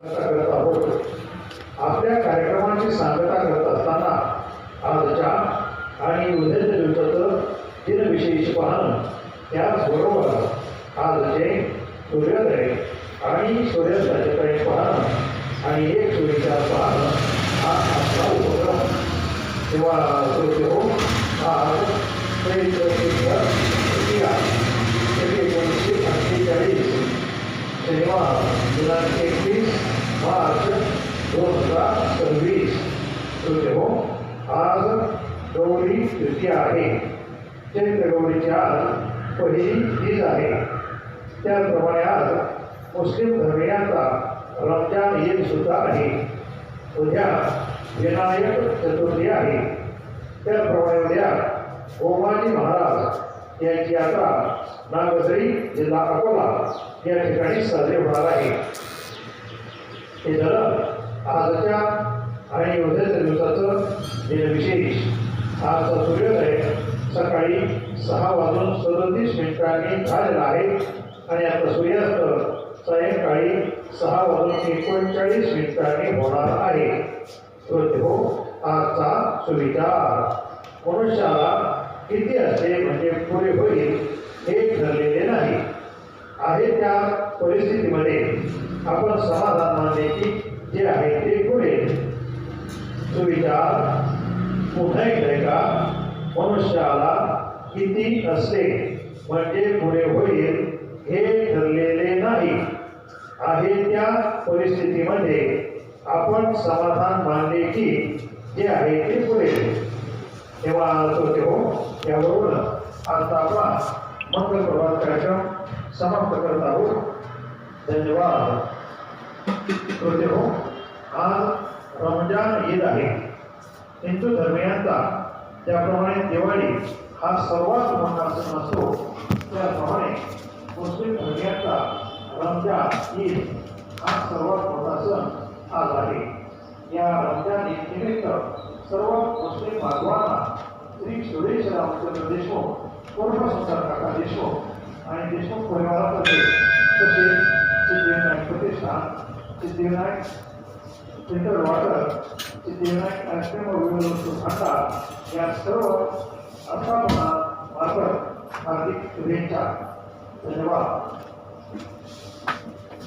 करत आहोत. आपल्या कार्यक्रमाची सांगता करत असताना आजच्या आणि उद्याच्या दिवसाचं दिनविशेष पाहणं, त्याचबरोबर आजचे सूर्योदय आणि सूर्यास्ताचे टाईम पाहणं आणि एक सुविचार पाहणं हा आपला उपक्रम. तेव्हा हो आज 1948 शनिवार दिनांक 21 मार्च 2026 हो आज गौरी तृतीया आहे. चैत्र गौरीची आज पहिली तीज आहे. त्याचप्रमाणे आज मुस्लिम धर्मियांचा रमजान ईद सुद्धा आहे. उद्या विनायक चतुर्थी आहे. त्याचप्रमाणे उद्या ओमाजी महाराज यांची यात्रा नागझरी जिल्हा अकोला या ठिकाणी साजरी होणार आहे. हे झालं आजच्या आणि उद्याच्या दिवसाचं दिनविशेष. आजचा सूर्योदय सकाळी 6:37 झालेला आहे आणि आता सूर्यास्त सायंकाळी 6:39 होणार आहे. हो आजचा सुविचार. मनुष्याला किती असते म्हणजे पुरे होईल हे ठरलेले नाही. आहे त्या परिस्थितीमध्ये आपण समाधान मानले की जे आहे ते पुरे. सुविचार पुन्हा एकदा मनुष्याला किती असते म्हणजे पुरे होईल हे ठरलेले नाही. आहे त्या परिस्थितीमध्ये आपण समाधान मानले की जे आहे ते पुरे. तेव्हा हो याबरोबर आता आपला मंगल प्रभात कार्यक्रम समाप्त करत आहोत. धन्यवाद. हो आज रमजान ईद आहे. हिंदू धर्मियांचा ज्याप्रमाणे दिवाळी हा सर्वात मोठा सण असतो, त्याप्रमाणे मुस्लिम धर्मियांचा रमजान ईद हा सर्वात मोठा सण आज आहे. या रमजान ईद निमित्त सर्व मुस्लिम बांधवांना श्री सुरेश रामचंद्र देशमुख, पूर्वसंसार काका देशमुख आणि देशमुख परिवारातर्फे तसेच Siddhivinayak Pratishthan, Siddhivinayak filter water, Siddhivinayak ice cream व विविध वस्तू भांडार या सर्व अर्थापना मार्फत हार्दिक शुभेच्छा. धन्यवाद.